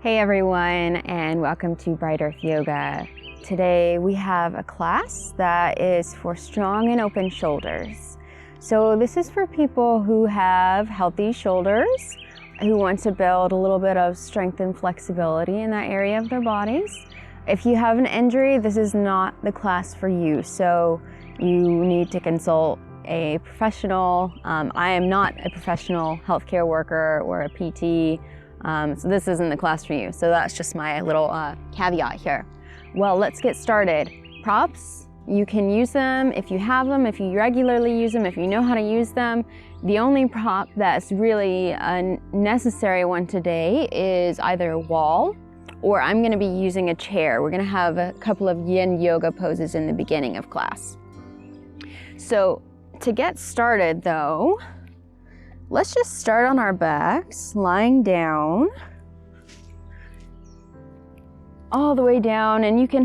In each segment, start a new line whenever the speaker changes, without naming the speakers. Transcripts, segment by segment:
Hey everyone, and welcome to Bright Earth Yoga. Today we have a class that is for strong and open shoulders. So this is for people who have healthy shoulders, who want to build a little bit of strength and flexibility in that area of their bodies. If you have an injury, this is not the class for you, so you need to consult a professional. I am not a professional healthcare worker or a PT. So this isn't the class for you. So that's just my little caveat here. Well, let's get started. Props, you can use them if you have them, if you regularly use them, if you know how to use them. The only prop that's really a necessary one today is either a wall or I'm gonna be using a chair. We're gonna have a couple of yin yoga poses in the beginning of class. So to get started though, let's just start on our backs, lying down, all the way down, and you can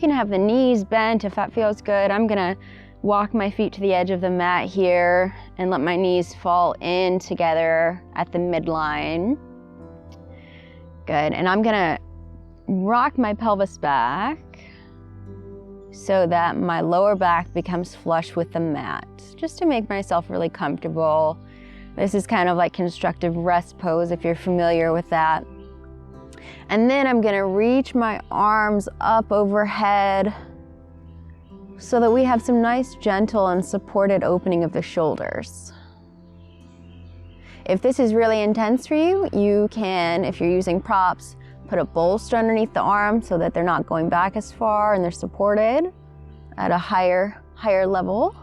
have the knees bent if that feels good. I'm gonna walk my feet to the edge of the mat here and let my knees fall in together at the midline. Good, and I'm gonna rock my pelvis back so that my lower back becomes flush with the mat, just to make myself really comfortable. This is kind of like constructive rest pose if you're familiar with that. And then I'm gonna reach my arms up overhead so that we have some nice gentle and supported opening of the shoulders. If this is really intense for you, you can, if you're using props, put a bolster underneath the arm so that they're not going back as far and they're supported at a higher level.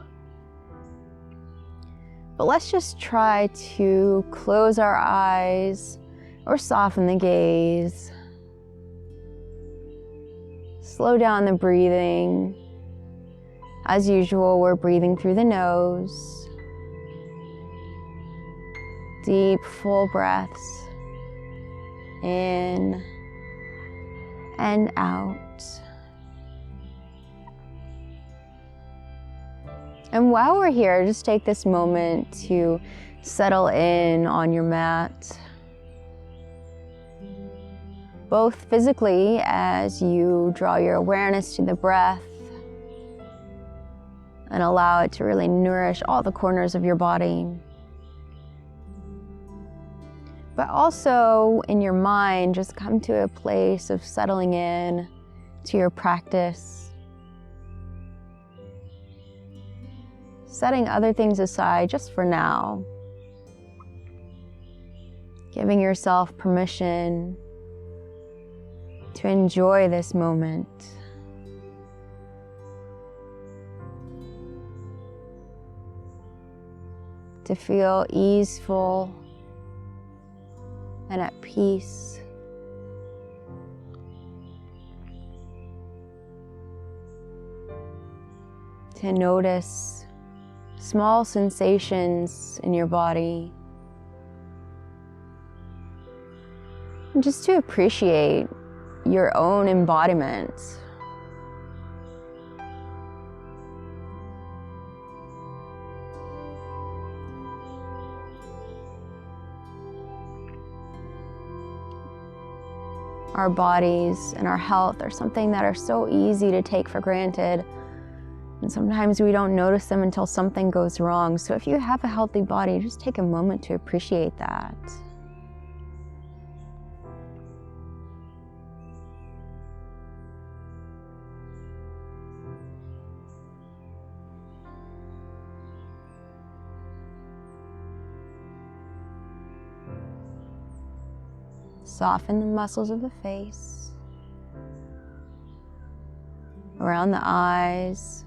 But let's just try to close our eyes or soften the gaze. Slow down the breathing. As usual, we're breathing through the nose. Deep, full breaths. In and out. And while we're here, just take this moment to settle in on your mat, both physically as you draw your awareness to the breath and allow it to really nourish all the corners of your body, but also in your mind, just come to a place of settling in to your practice. Setting other things aside just for now. Giving yourself permission to enjoy this moment. To feel easeful and at peace. To notice small sensations in your body. And just to appreciate your own embodiment. Our bodies and our health are something that are so easy to take for granted. And sometimes we don't notice them until something goes wrong. So if you have a healthy body, just take a moment to appreciate that. Soften the muscles of the face, around the eyes,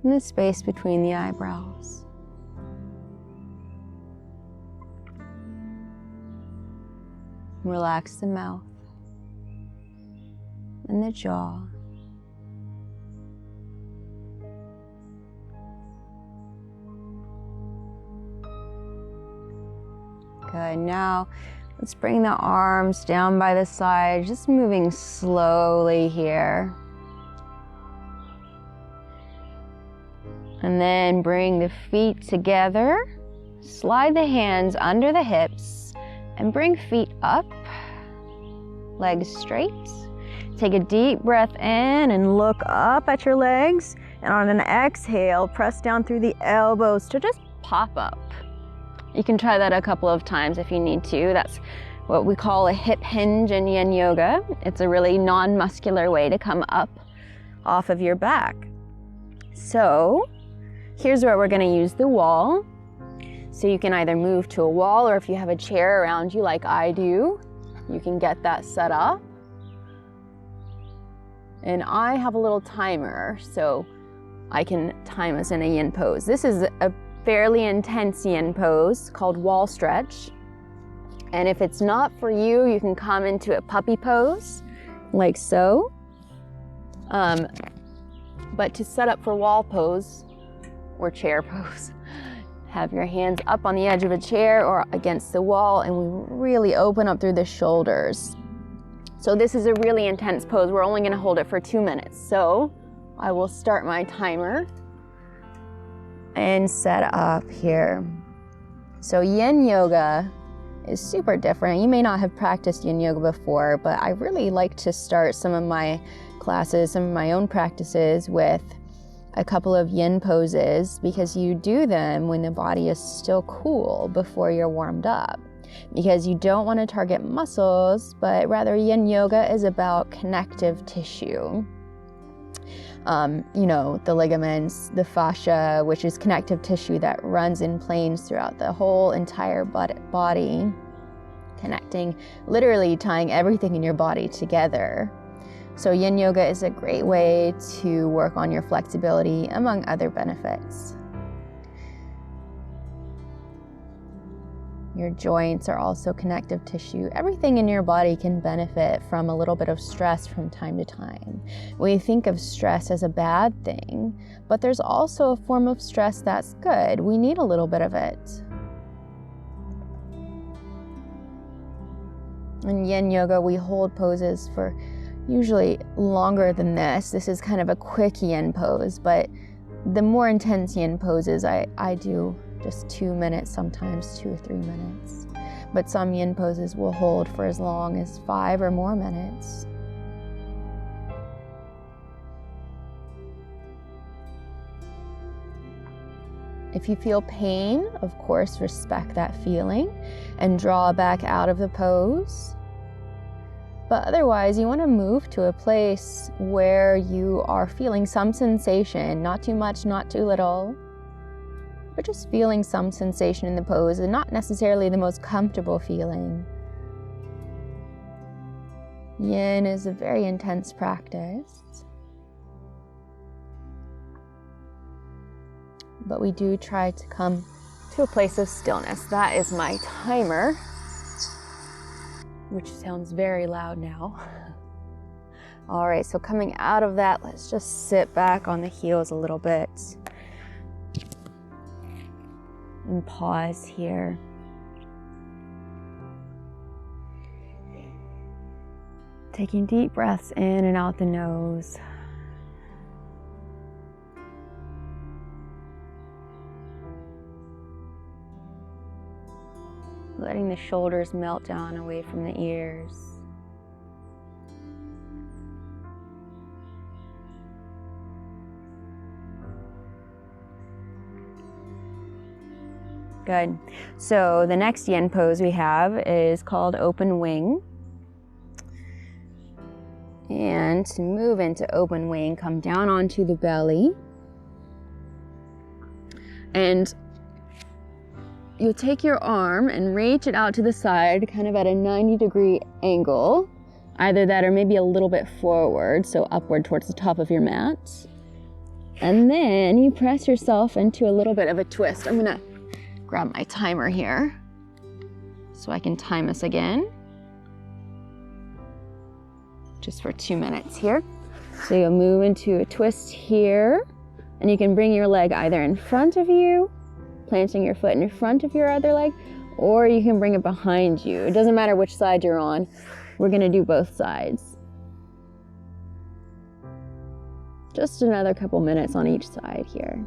and the space between the eyebrows. Relax the mouth and the jaw. Good. Now let's bring the arms down by the side, just moving slowly here. And then bring the feet together, slide the hands under the hips, And bring feet up, legs straight. Take a deep breath in and look up at your legs. And on an exhale, press down through the elbows to just pop up. You can try that a couple of times if you need to. That's what we call a hip hinge in yin yoga. It's a really non-muscular way to come up off of your back. So here's where we're going to use the wall. So you can either move to a wall, or if you have a chair around you like I do, you can get that set up. And I have a little timer, so I can time us in a yin pose. This is a fairly intense yin pose called wall stretch. And if it's not for you, you can come into a puppy pose, like so. But to set up for wall pose or chair pose, have your hands up on the edge of a chair or against the wall, and we really open up through the shoulders. So this is a really intense pose. We're only gonna hold it for 2 minutes. So I will start my timer and set up here. So yin yoga is super different. You may not have practiced yin yoga before, but I really like to start some of my classes, some of my own practices with a couple of yin poses, because you do them when the body is still cool before you're warmed up. Because you don't want to target muscles, but rather yin yoga is about connective tissue. The ligaments, the fascia, which is connective tissue that runs in planes throughout the whole entire body, connecting, literally tying everything in your body together. So yin yoga is a great way to work on your flexibility, among other benefits. Your joints are also connective tissue. Everything in your body can benefit from a little bit of stress from time to time. We think of stress as a bad thing, but there's also a form of stress that's good. We need a little bit of it. In yin yoga, we hold poses for usually longer than this. This is kind of a quick yin pose, but the more intense yin poses, I do just 2 minutes, sometimes 2 or 3 minutes. But some yin poses will hold for as long as 5 or more minutes. If you feel pain, of course, respect that feeling and draw back out of the pose. But otherwise, you want to move to a place where you are feeling some sensation, not too much, not too little, but just feeling some sensation in the pose, and not necessarily the most comfortable feeling. Yin is a very intense practice, but we do try to come to a place of stillness. That is my timer, which sounds very loud now. All right, so coming out of that, let's just sit back on the heels a little bit and pause here. Taking deep breaths in and out the nose. Letting the shoulders melt down away from the ears. Good. So the next yin pose we have is called open wing. And to move into open wing, come down onto the belly. And you'll take your arm and reach it out to the side, kind of at a 90-degree angle. Either that or maybe a little bit forward, so upward towards the top of your mat. And then you press yourself into a little bit of a twist. I'm gonna grab my timer here so I can time us again. Just for 2 minutes here. So you'll move into a twist here, and you can bring your leg either in front of you, planting your foot in front of your other leg, or you can bring it behind you. It doesn't matter which side you're on. We're gonna do both sides. Just another couple minutes on each side here.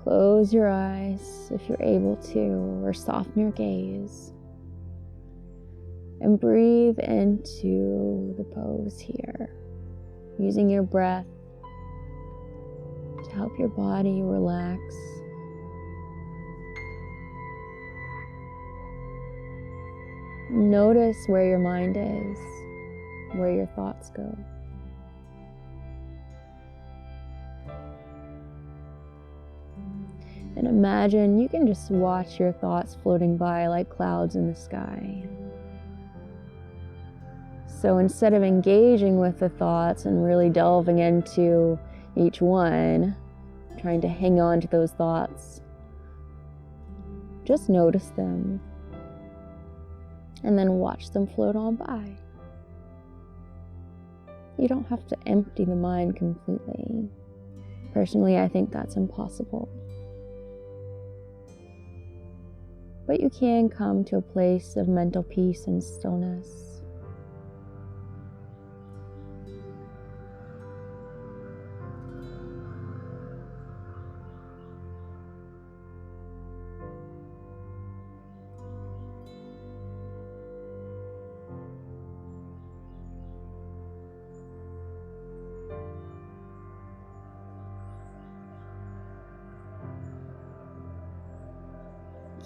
Close your eyes if you're able to, or soften your gaze. And breathe into the pose here, using your breath to help your body relax. Notice where your mind is, where your thoughts go. And imagine you can just watch your thoughts floating by like clouds in the sky. So instead of engaging with the thoughts and really delving into each one, trying to hang on to those thoughts, just notice them and then watch them float on by. You don't have to empty the mind completely. Personally, I think that's impossible. But you can come to a place of mental peace and stillness.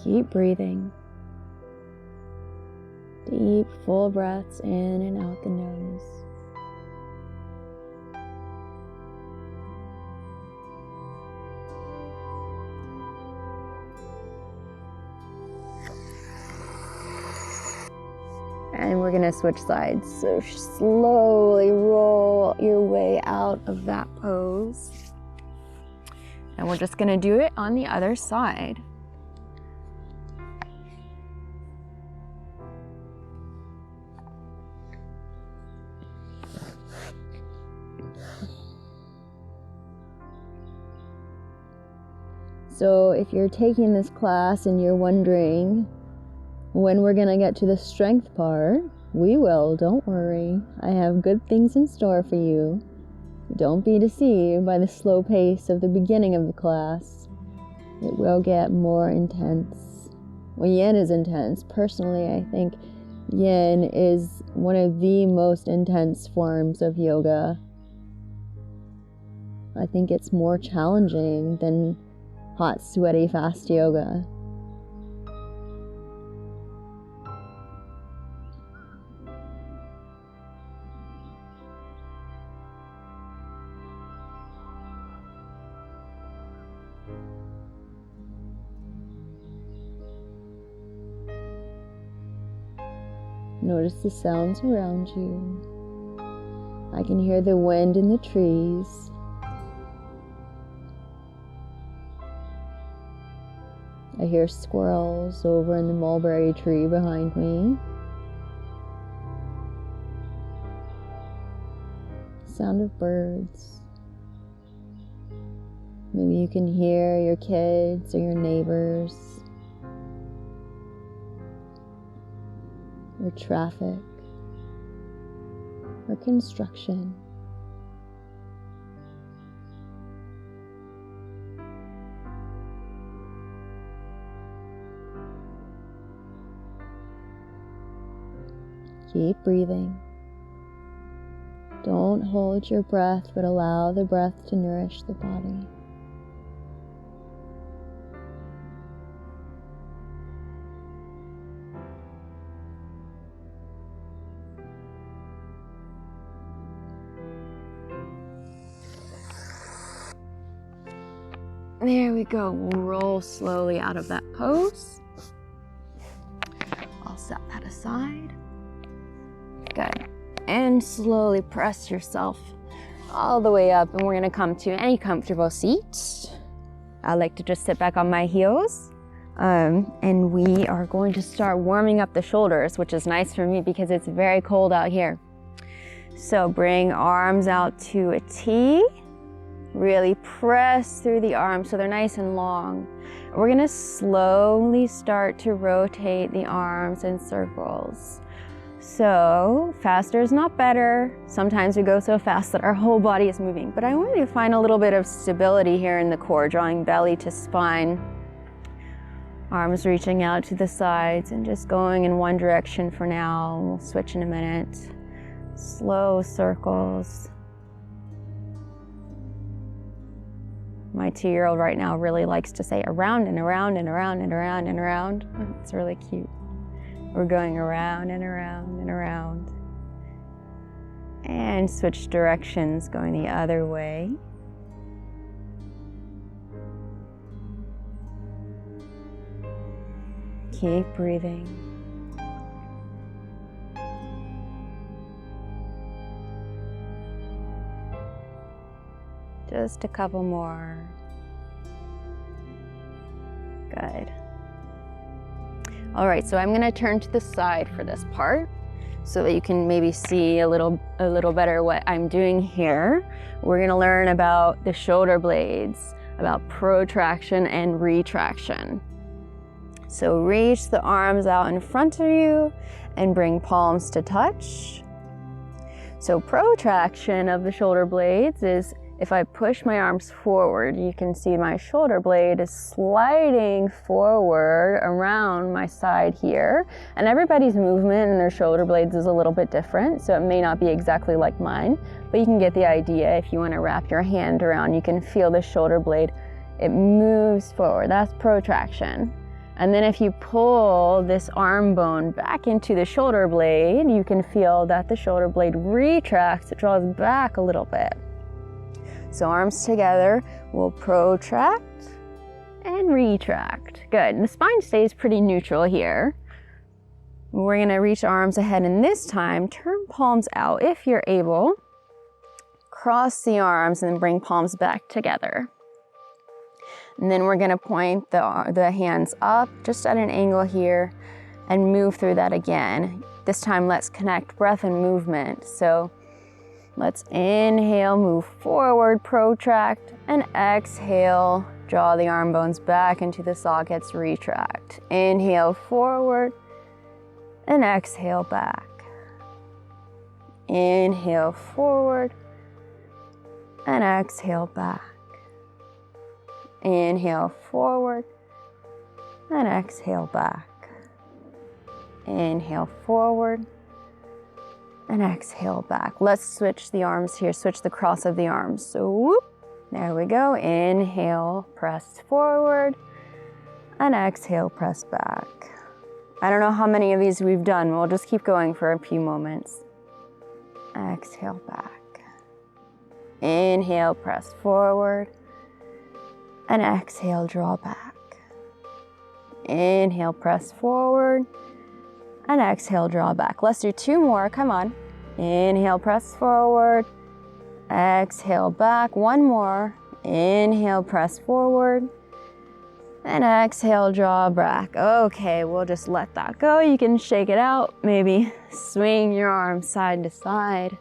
Keep breathing. Deep, full breaths in and out the nose. And we're gonna switch sides. So slowly roll your way out of that pose. And we're just gonna do it on the other side. So if you're taking this class and you're wondering when we're gonna get to the strength part, we will, don't worry. I have good things in store for you. Don't be deceived by the slow pace of the beginning of the class. It will get more intense. Well, yin is intense. Personally, I think yin is one of the most intense forms of yoga. I think it's more challenging than hot, sweaty, fast yoga. Notice the sounds around you. I can hear the wind in the trees. I hear squirrels over in the mulberry tree behind me. Sound of birds. Maybe you can hear your kids or your neighbors. Or traffic. Or construction. Keep breathing. Don't hold your breath, but allow the breath to nourish the body. There we go. We'll roll slowly out of that pose. I'll set that aside. Good. And slowly press yourself all the way up, and we're gonna come to any comfortable seat. I like to just sit back on my heels. And we are going to start warming up the shoulders, which is nice for me because it's very cold out here. So bring arms out to a T. Really press through the arms so they're nice and long. We're gonna slowly start to rotate the arms in circles. So faster is not better. Sometimes we go so fast that our whole body is moving, but I want you to find a little bit of stability here in the core, drawing belly to spine, arms reaching out to the sides and just going in one direction for now. We'll switch in a minute. Slow circles. My 2-year-old right now really likes to say around and around and around and around and around. It's really cute. We're going around and around and around. And switch directions, going the other way. Keep breathing. Just a couple more. Good. All right, so I'm gonna turn to the side for this part so that you can maybe see a little better what I'm doing here. We're gonna learn about the shoulder blades, about protraction and retraction. So reach the arms out in front of you and bring palms to touch. So protraction of the shoulder blades is if I push my arms forward, you can see my shoulder blade is sliding forward around my side here. And everybody's movement in their shoulder blades is a little bit different, so it may not be exactly like mine, but you can get the idea. If you want to wrap your hand around, you can feel the shoulder blade. It moves forward. That's protraction. And then if you pull this arm bone back into the shoulder blade, you can feel that the shoulder blade retracts. It draws back a little bit. So arms together, we'll protract and retract. Good, and the spine stays pretty neutral here. We're gonna reach arms ahead, and this time, turn palms out if you're able. Cross the arms and then bring palms back together. And then we're gonna point the hands up, just at an angle here, and move through that again. This time, let's connect breath and movement. So let's inhale, move forward, protract, and exhale, draw the arm bones back into the sockets, retract. Inhale forward, and exhale back. Inhale forward, and exhale back. Inhale forward, and exhale back. Inhale forward, and exhale back. Let's switch the arms here, switch the cross of the arms. So whoop, there we go. Inhale, press forward, and exhale, press back. I don't know how many of these we've done. We'll just keep going for a few moments. Exhale back. Inhale, press forward, and exhale, draw back. Inhale, press forward, and exhale, draw back. Let's do 2 more, come on. Inhale, press forward, exhale, back. 1 more. Inhale, press forward, and exhale, draw back. Okay, we'll just let that go. You can shake it out, maybe swing your arms side to side,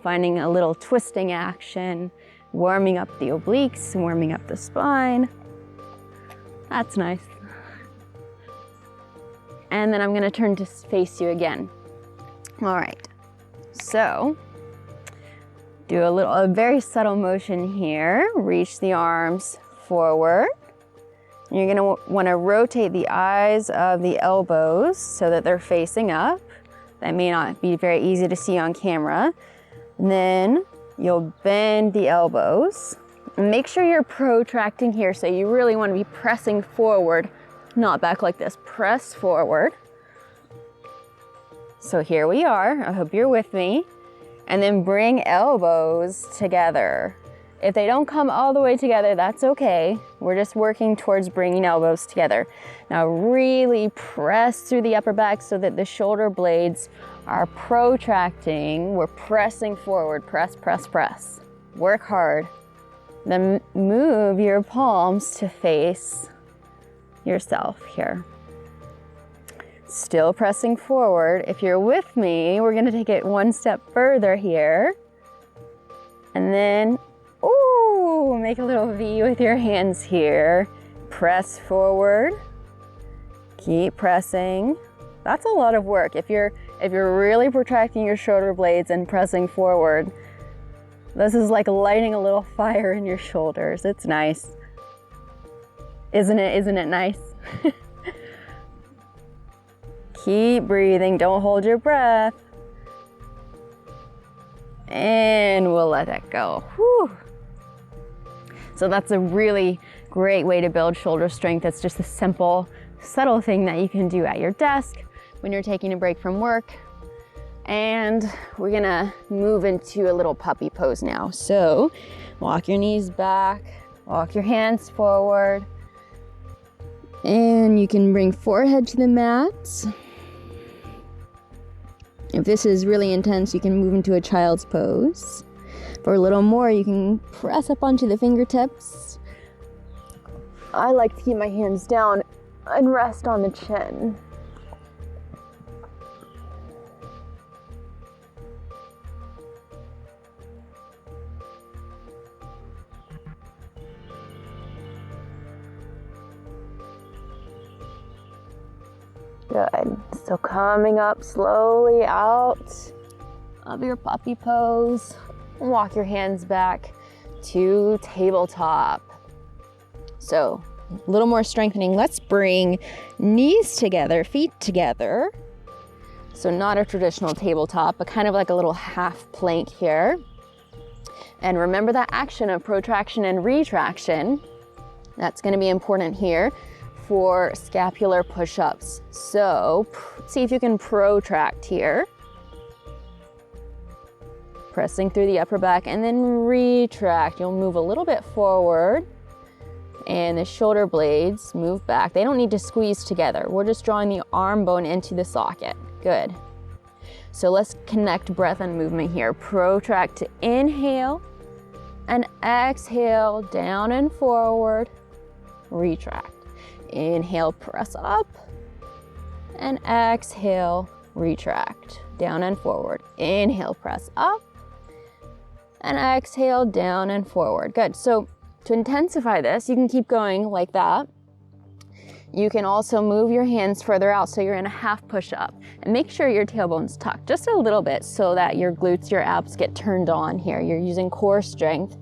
finding a little twisting action, warming up the obliques, warming up the spine. That's nice. And then I'm gonna turn to face you again. All right, so do a very subtle motion here. Reach the arms forward. You're gonna wanna rotate the eyes of the elbows so that they're facing up. That may not be very easy to see on camera. And then you'll bend the elbows. Make sure you're protracting here, so you really wanna be pressing forward, not back like this. Press forward. So here we are. I hope you're with me. And then bring elbows together. If they don't come all the way together, that's okay. We're just working towards bringing elbows together. Now really press through the upper back so that the shoulder blades are protracting. We're pressing forward. Press, press, press. Work hard. Then move your palms to face yourself here. Still pressing forward. If you're with me, we're gonna take it 1 step further here. And then, ooh, make a little V with your hands here. Press forward. Keep pressing. That's a lot of work. If you're really protracting your shoulder blades and pressing forward, this is like lighting a little fire in your shoulders. It's nice. Isn't it? Isn't it nice? Keep breathing. Don't hold your breath. And we'll let it go. Whew. So that's a really great way to build shoulder strength. It's just a simple, subtle thing that you can do at your desk when you're taking a break from work. And we're gonna move into a little puppy pose now. So walk your knees back, walk your hands forward, and you can bring forehead to the mat. If this is really intense, you can move into a child's pose. For a little more, you can press up onto the fingertips. I like to keep my hands down and rest on the chin. Good. So coming up slowly out of your puppy pose, and walk your hands back to tabletop. So a little more strengthening. Let's bring knees together, feet together. So not a traditional tabletop, but kind of like a little half plank here. And remember that action of protraction and retraction. That's going to be important here for scapular push-ups. So see if you can protract here. Pressing through the upper back and then retract. You'll move a little bit forward and the shoulder blades move back. They don't need to squeeze together. We're just drawing the arm bone into the socket. Good. So let's connect breath and movement here. Protract to inhale and exhale, down and forward, retract. Inhale, press up, and exhale, retract, down and forward. Inhale, press up, and exhale, down and forward. Good. So to intensify this, you can keep going like that. You can also move your hands further out so you're in a half push-up, and make sure your tailbone's tucked just a little bit so that your glutes, your abs get turned on here. You're using core strength.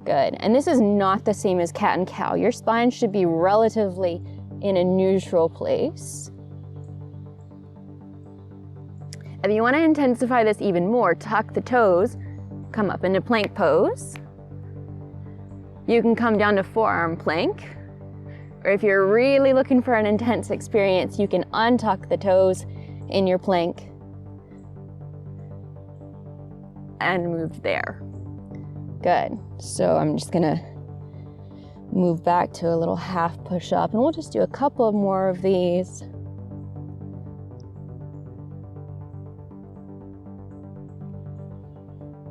Good. And this is not the same as cat and cow. Your spine should be relatively in a neutral place. If you want to intensify this even more, tuck the toes, come up into plank pose. You can come down to forearm plank. Or if you're really looking for an intense experience, you can untuck the toes in your plank and move there. Good. So I'm just gonna move back to a little half push-up, and we'll just do a couple more of these.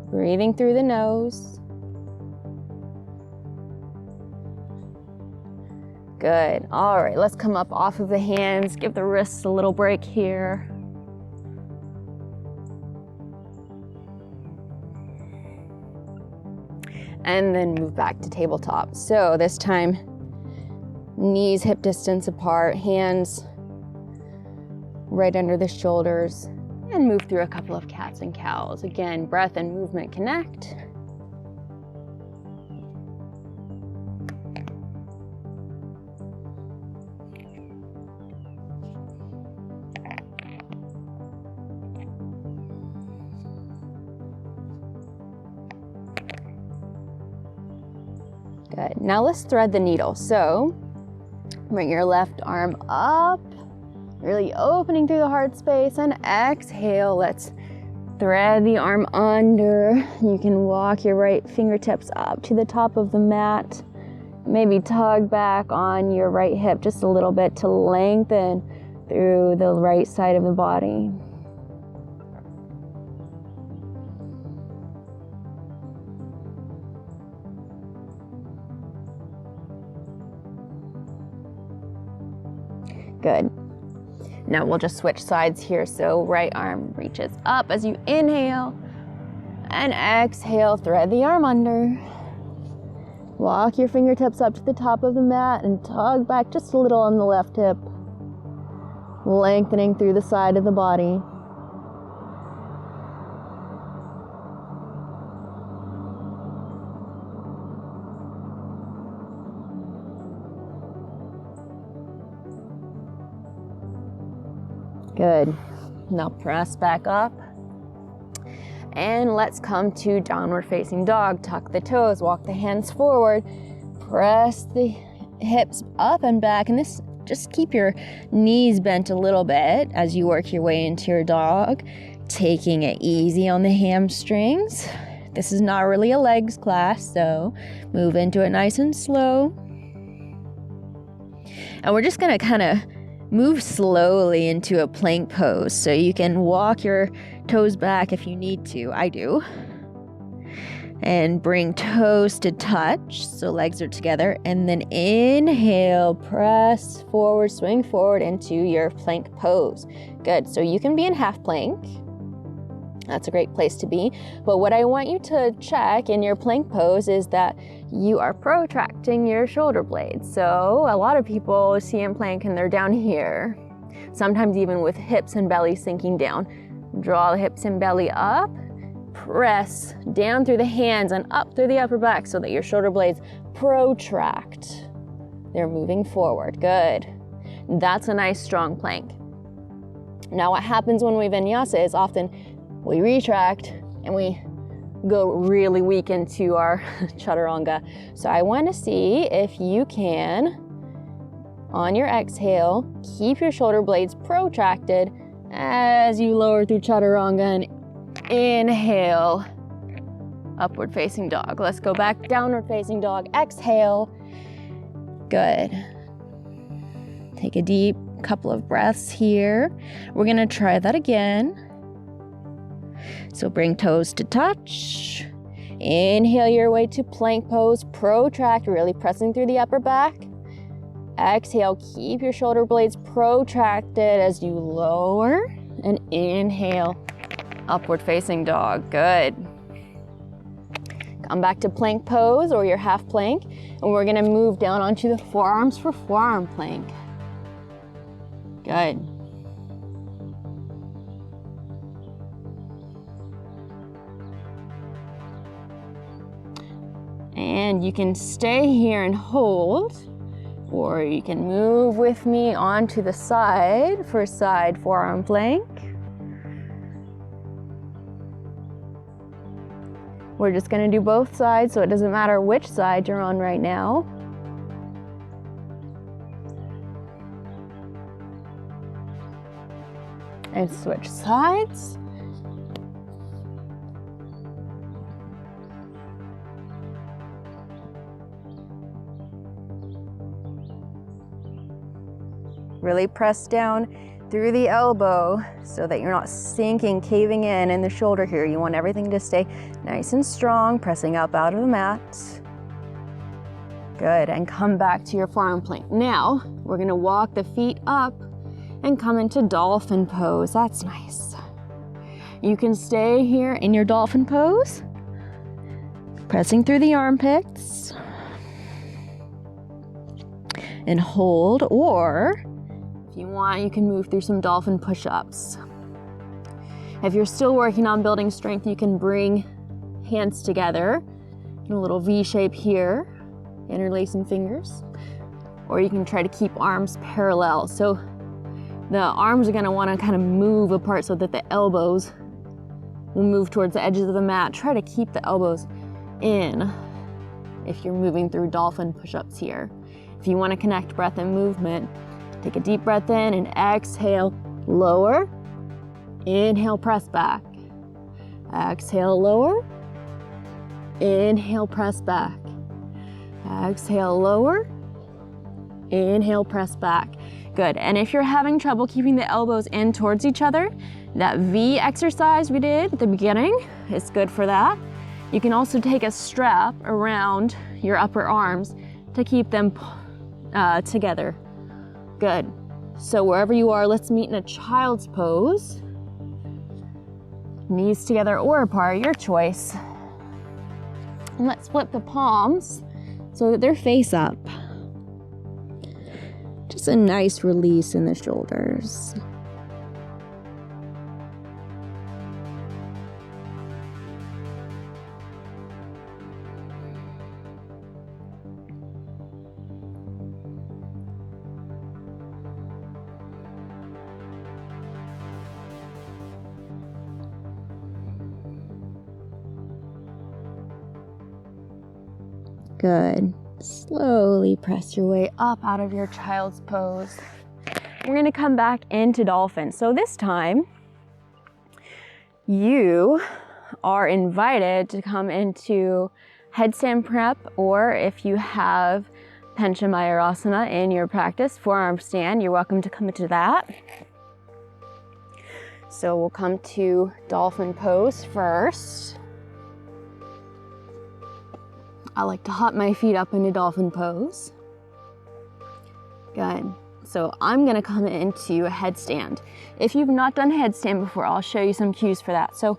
Breathing through the nose. Good. All right, let's come up off of the hands. Give the wrists a little break here. And then move back to tabletop. So this time, knees hip distance apart, hands right under the shoulders, and move through a couple of cats and cows. Again, breath and movement connect. Good. Now let's thread the needle. So bring your left arm up, really opening through the heart space, and exhale. Let's thread the arm under. You can walk your right fingertips up to the top of the mat. Maybe tug back on your right hip just a little bit to lengthen through the right side of the body. Good. Now we'll just switch sides here. So right arm reaches up as you inhale, and exhale, thread the arm under. Walk your fingertips up to the top of the mat and tug back just a little on the left hip. lengthening through the side of the body. Good. Now press back up. And let's come to downward facing dog. Tuck the toes, walk the hands forward, press the hips up and back. And this, just keep your knees bent a little bit as you work your way into your dog, taking it easy on the hamstrings. This is not really a legs class, so move into it nice and slow. And we're just gonna kind of move slowly into a plank pose, so you can walk your toes back if you need to. I do. And bring toes to touch, so legs are together. And then inhale, press forward, swing forward into your plank pose. Good. So you can be in half plank. That's a great place to be. But what I want you to check in your plank pose is that you are protracting your shoulder blades. So a lot of people see in plank and they're down here, sometimes even with hips and belly sinking down. Draw the hips and belly up, press down through the hands and up through the upper back so that your shoulder blades protract. They're moving forward. Good. That's a nice strong plank. Now what happens when we vinyasa is often we retract and we go really weak into our chaturanga. So I want to see if you can, on your exhale, keep your shoulder blades protracted as you lower through chaturanga and inhale, upward facing dog. Let's go back, downward facing dog. Exhale. Good. Take a deep couple of breaths here. We're gonna try that again. So bring toes to touch. Inhale your way to plank pose. Protract, really pressing through the upper back. Exhale, keep your shoulder blades protracted as you lower. And inhale, upward facing dog. Good. Come back to plank pose or your half plank. And we're gonna move down onto the forearms for forearm plank. Good. And you can stay here and hold, or you can move with me onto the side for side forearm plank. We're just gonna do both sides, so it doesn't matter which side you're on right now. And switch sides. Really press down through the elbow so that you're not sinking, caving in the shoulder here. You want everything to stay nice and strong, pressing up out of the mat. Good, and come back to your forearm plank. Now, we're gonna walk the feet up and come into dolphin pose. That's nice. You can stay here in your dolphin pose, pressing through the armpits, and hold, or if you want, you can move through some dolphin push-ups. If you're still working on building strength, you can bring hands together in a little V shape here, interlacing fingers, or you can try to keep arms parallel. So the arms are gonna wanna kind of move apart so that the elbows will move towards the edges of the mat. Try to keep the elbows in if you're moving through dolphin push-ups here. If you wanna connect breath and movement, take a deep breath in and exhale, lower. Inhale, press back. Exhale, lower. Inhale, press back. Exhale, lower. Inhale, press back. Good, and if you're having trouble keeping the elbows in towards each other, that V exercise we did at the beginning is good for that. You can also take a strap around your upper arms to keep them together. Good. So wherever you are, let's meet in a child's pose. Knees together or apart, your choice. And let's flip the palms so that they're face up. Just Just a nice release in the shoulders. Good. Slowly press your way up out of your child's pose. We're going to come back into dolphin. So this time, you are invited to come into headstand prep, or if you have Pancha Mayurasana in your practice, forearm stand, you're welcome to come into that. So we'll come to dolphin pose first. I like to hop my feet up into dolphin pose. Good. So I'm gonna come into a headstand. If you've not done headstand before, I'll show you some cues for that. So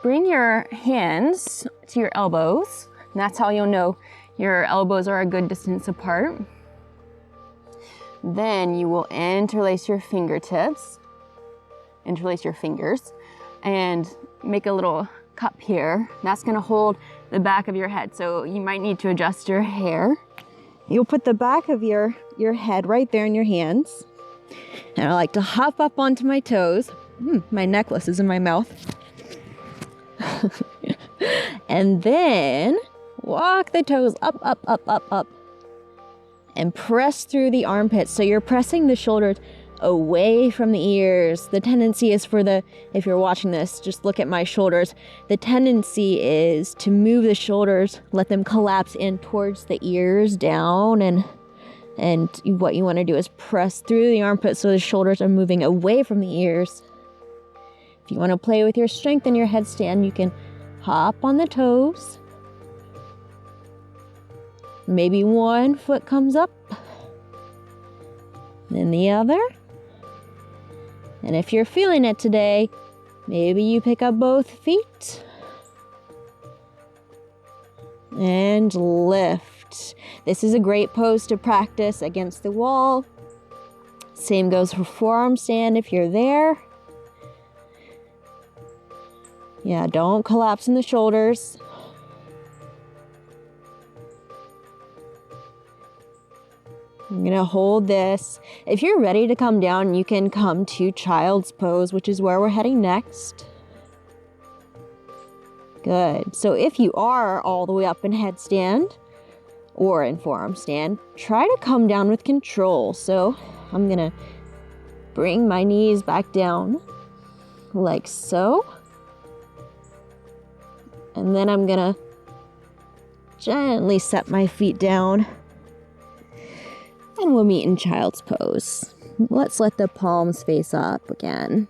bring your hands to your elbows, and that's how you'll know your elbows are a good distance apart. Then you will interlace your fingertips, interlace your fingers, and make a little cup here. That's gonna hold the back of your head. So you might need to adjust your hair. You'll put the back of your head right there in your hands. And I like to hop up onto my toes. My necklace is in my mouth. And then walk the toes up, up, up, up, up. And press through the armpits. So you're pressing the shoulders away from the ears. The tendency is if you're watching this, just look at my shoulders. The tendency is to move the shoulders, let them collapse in towards the ears, down, and what you want to do is press through the armpits so the shoulders are moving away from the ears. If you want to play with your strength in your headstand, you can hop on the toes. Maybe one foot comes up, then the other. And if you're feeling it today, maybe you pick up both feet and lift. This is a great pose to practice against the wall. Same goes for forearm stand if you're there. Yeah, don't collapse in the shoulders. I'm gonna hold this. If you're ready to come down, you can come to child's pose, which is where we're heading next. Good. So if you are all the way up in headstand or in forearm stand, try to come down with control. So I'm gonna bring my knees back down like so. And then I'm gonna gently set my feet down. And we'll meet in child's pose. Let's let the palms face up again.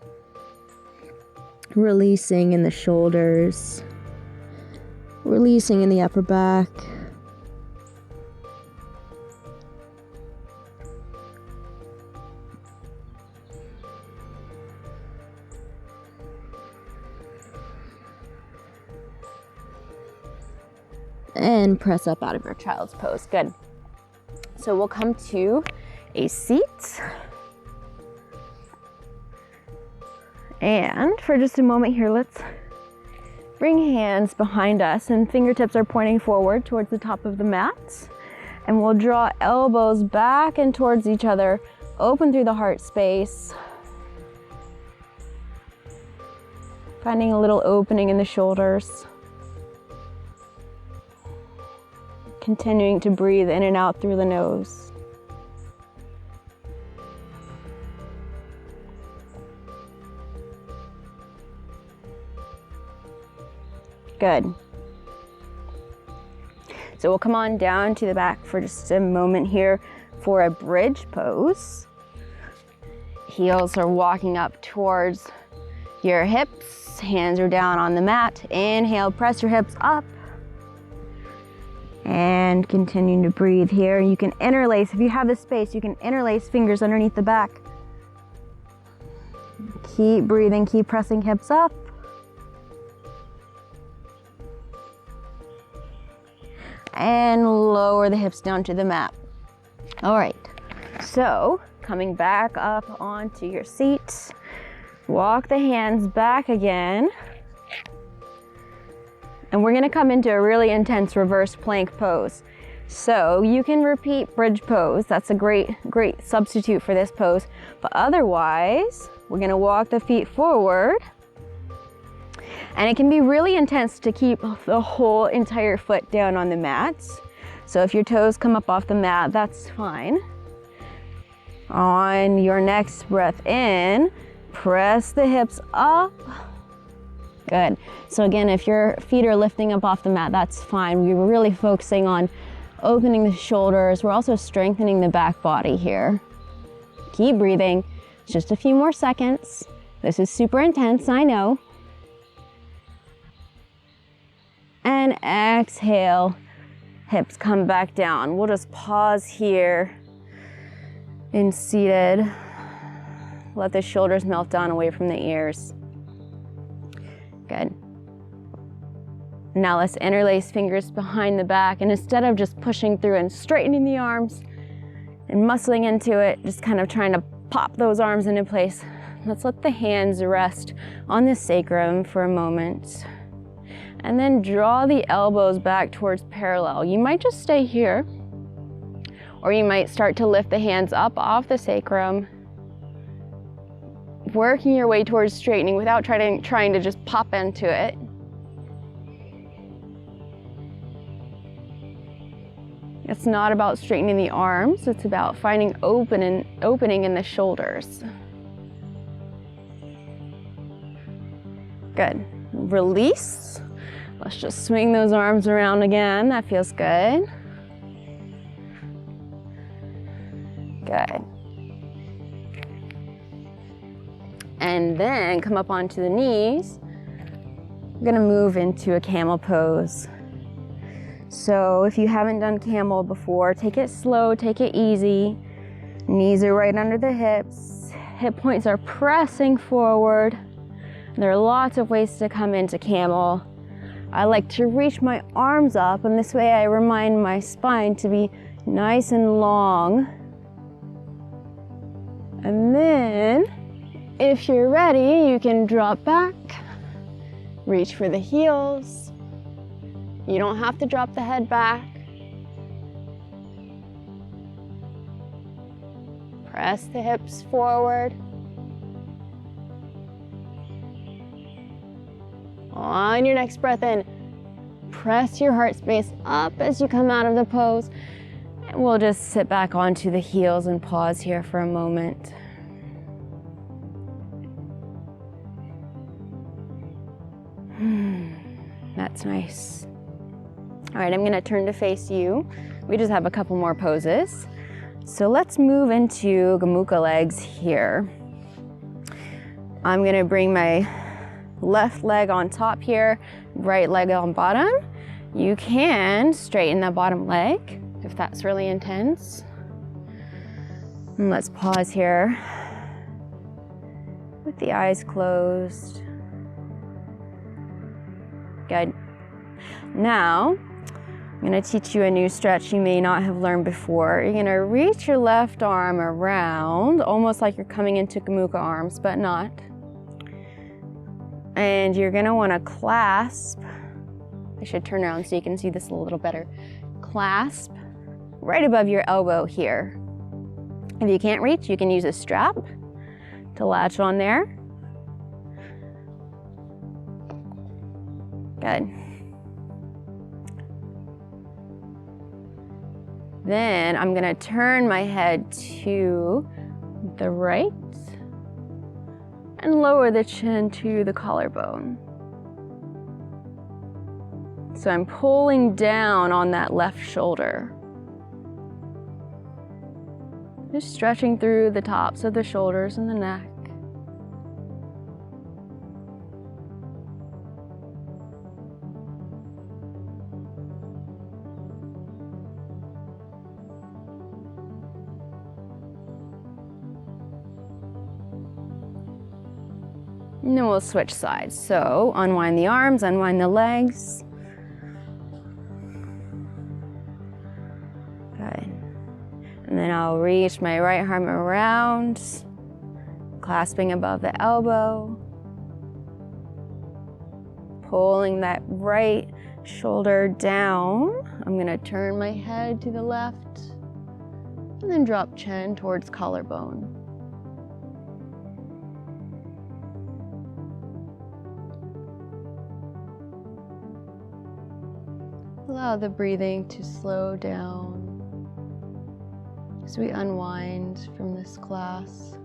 Releasing in the shoulders. Releasing in the upper back. And press up out of your child's pose. Good. So we'll come to a seat. And for just a moment here, let's bring hands behind us and fingertips are pointing forward towards the top of the mat. And we'll draw elbows back and towards each other, open through the heart space. Finding a little opening in the shoulders. Continuing to breathe in and out through the nose. Good. So we'll come on down to the back for just a moment here for a bridge pose. Heels are walking up towards your hips. Hands are down on the mat. Inhale, press your hips up. And continuing to breathe here. You can interlace, if you have the space, you can interlace fingers underneath the back. Keep breathing, keep pressing hips up. And lower the hips down to the mat. All right, So, coming back up onto your seat, walk the hands back again. And we're gonna come into a really intense reverse plank pose. So you can repeat bridge pose. That's a great substitute for this pose. But otherwise, we're gonna walk the feet forward. And it can be really intense to keep the whole entire foot down on the mat. So if your toes come up off the mat, that's fine. On your next breath in, press the hips up. Good. So again, if your feet are lifting up off the mat, that's fine. We're really focusing on opening the shoulders. We're also strengthening the back body here. Keep breathing. Just a few more seconds. This is super intense, I know. And exhale, hips come back down. We'll just pause here in seated. Let the shoulders melt down away from the ears. Good. Now let's interlace fingers behind the back, and instead of just pushing through and straightening the arms and muscling into it, just kind of trying to pop those arms into place, let's let the hands rest on the sacrum for a moment. And then draw the elbows back towards parallel. You might just stay here, or you might start to lift the hands up off the sacrum, working your way towards straightening without trying to just pop into it. It's not about straightening the arms, it's about finding opening in the shoulders. Good. Release. Let's just swing those arms around again. That feels good. Good. And then come up onto the knees. We're gonna move into a camel pose. So if you haven't done camel before, take it slow, take it easy. Knees are right under the hips. Hip points are pressing forward. There are lots of ways to come into camel. I like to reach my arms up, and this way I remind my spine to be nice and long. And then, if you're ready, you can drop back, reach for the heels. You don't have to drop the head back. Press the hips forward. On your next breath in, press your heart space up as you come out of the pose. And we'll just sit back onto the heels and pause here for a moment. That's nice. All right, I'm gonna turn to face you. We just have a couple more poses. So let's move into Gomukhya legs here. I'm gonna bring my left leg on top here, right leg on bottom. You can straighten that bottom leg if that's really intense. And let's pause here with the eyes closed. Good. Now, I'm gonna teach you a new stretch you may not have learned before. You're gonna reach your left arm around, almost like you're coming into Gomukhya arms, but not. And you're gonna wanna clasp, I should turn around so you can see this a little better. Clasp right above your elbow here. If you can't reach, you can use a strap to latch on there. Good. Then I'm gonna turn my head to the right and lower the chin to the collarbone. So I'm pulling down on that left shoulder. Just stretching through the tops of the shoulders and the neck. And then we'll switch sides. So unwind the arms, unwind the legs. Good. And then I'll reach my right arm around, clasping above the elbow, pulling that right shoulder down. I'm gonna turn my head to the left and then drop chin towards collarbone. Allow the breathing to slow down as we unwind from this class.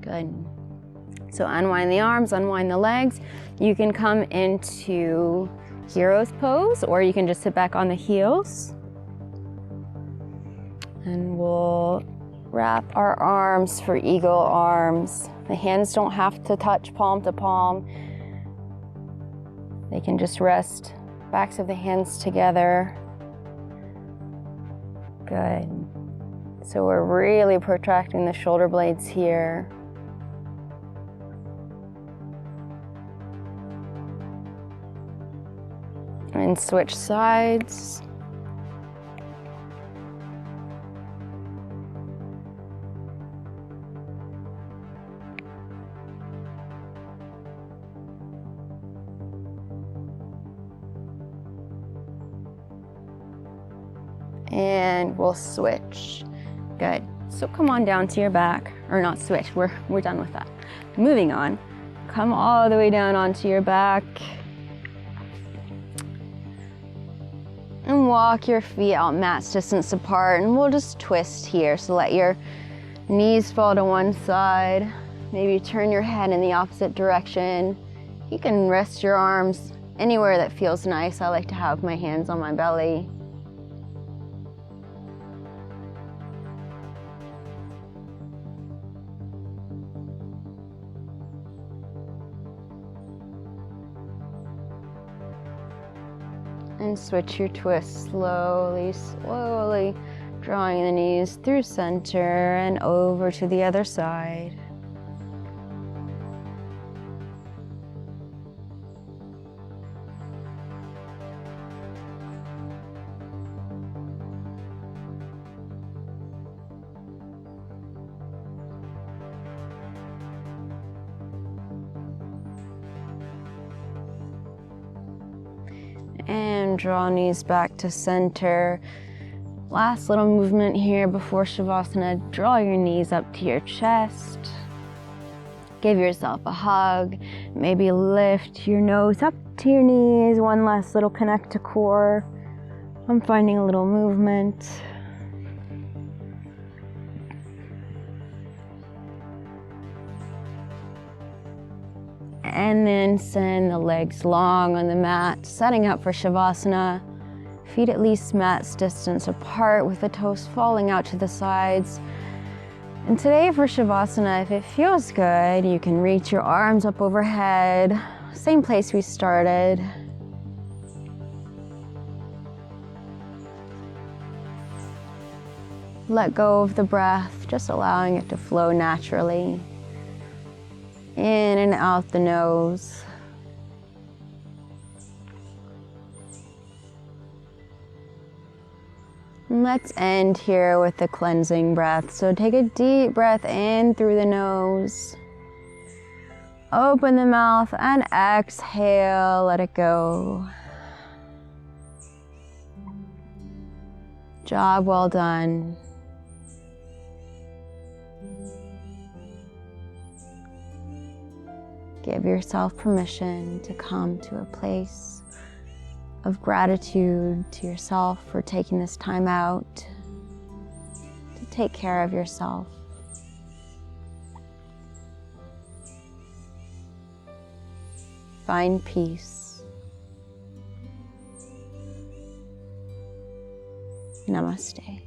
Good. So unwind the arms, unwind the legs. You can come into hero's pose, or you can just sit back on the heels. And we'll wrap our arms for eagle arms. The hands don't have to touch palm to palm. They can just rest backs of the hands together. Good. So we're really protracting the shoulder blades here. And switch sides. And we'll switch. Good. So come on down to your back, or not switch, we're done with that. Moving on, come all the way down onto your back. And walk your feet out match distance apart, and we'll just twist here. So let your knees fall to one side. Maybe turn your head in the opposite direction. You can rest your arms anywhere that feels nice. I like to have my hands on my belly. And switch your twist slowly, slowly, drawing the knees through center and over to the other side. And draw knees back to center. Last little movement here before Shavasana. Draw your knees up to your chest. Give yourself a hug. Maybe lift your nose up to your knees. One last little connect to core. I'm finding a little movement. And then send the legs long on the mat, setting up for Shavasana. Feet at least mat distance apart with the toes falling out to the sides. And today for Shavasana, if it feels good, you can reach your arms up overhead. Same place we started. Let go of the breath, just allowing it to flow naturally. In and out the nose. And let's end here with the cleansing breath. So take a deep breath in through the nose. Open the mouth and exhale, let it go. Job well done. Give yourself permission to come to a place of gratitude to yourself for taking this time out to take care of yourself. Find peace. Namaste.